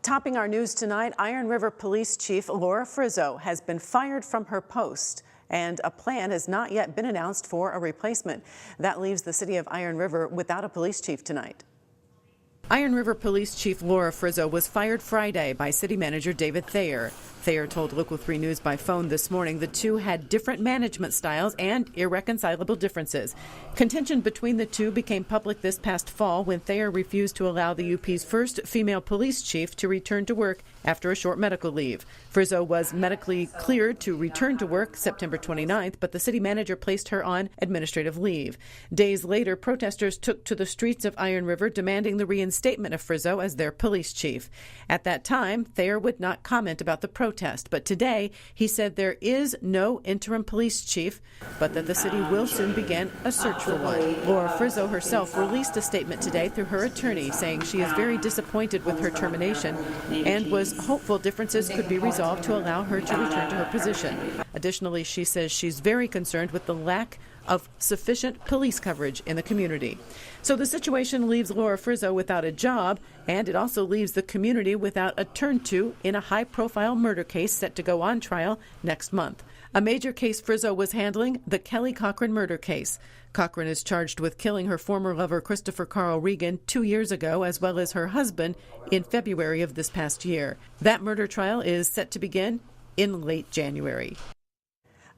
Topping our news tonight, Iron River Police Chief Laura Frizzo has been fired from her post, and a plan has not yet been announced for a replacement. That leaves the city of Iron River without a police chief tonight. Iron River Police Chief Laura Frizzo was fired Friday by City Manager David Thayer. Thayer told Local 3 News by phone this morning the two had different management styles and irreconcilable differences. Contention between the two became public this past fall when Thayer refused to allow the UP's first female police chief to return to work after a short medical leave. Frizzo was medically cleared to return to work September 29th, but the city manager placed her on administrative leave. Days later, protesters took to the streets of Iron River demanding the reinstatement of Frizzo as their police chief. At that time, Thayer would not comment about the protest, but today he said there is no interim police chief, but that the city will soon begin a search for one. Laura Frizzo herself released a statement today through her attorney saying she is very disappointed with her termination and was hopeful differences could be resolved to allow her to return to her position. Additionally, she says she's very concerned with the lack of sufficient police coverage in the community. So the situation leaves Laura Frizzo without a job, and it also leaves the community without a turn to in a high-profile murder case set to go on trial next month. A major case Frizzo was handling, the Kelly Cochran murder case. Cochran is charged with killing her former lover Christopher Carl Regan 2 years ago, as well as her husband in February of this past year. That murder trial is set to begin in late January.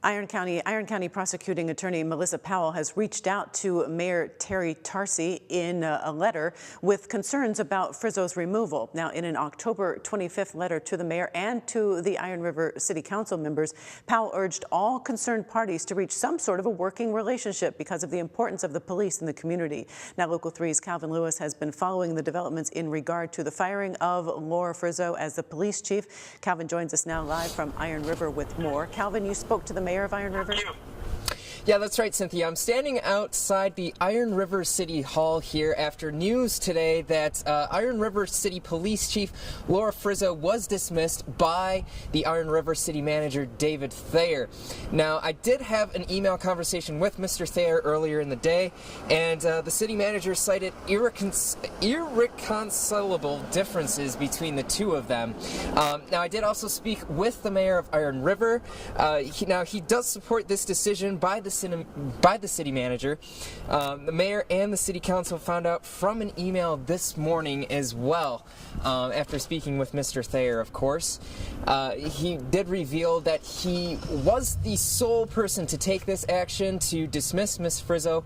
Iron County Prosecuting Attorney Melissa Powell has reached out to Mayor Terry Tarsi in a letter with concerns about Frizzo's removal. Now, in an October 25th letter to the mayor and to the Iron River City Council members, Powell urged all concerned parties to reach some sort of a working relationship because of the importance of the police in the community. Now, Local 3's Calvin Lewis has been following the developments in regard to the firing of Laura Frizzo as the police chief. Calvin joins us now live from Iron River with more. Calvin, you spoke to the mayor of Iron River? Yeah, that's right, Cynthia. I'm standing outside the Iron River City Hall here after news today that Iron River City Police Chief Laura Frizzo was dismissed by the Iron River City Manager David Thayer. Now, I did have an email conversation with Mr. Thayer earlier in the day, and the city manager cited irreconcilable differences between the two of them. Now, I did also speak with the mayor of Iron River. He does support this decision by the city manager. The mayor and the city council found out from an email this morning as well, after speaking with Mr. Thayer, of course. He did reveal that he was the sole person to take this action to dismiss Ms. Frizzo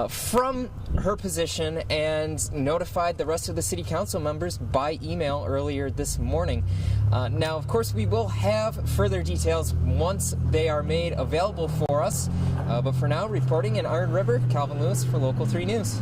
from her position and notified the rest of the city council members by email earlier this morning. Now, of course, we will have further details once they are made available for us. But for now, reporting in Iron River, Calvin Lewis for Local 3 News.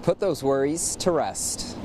put those worries to rest.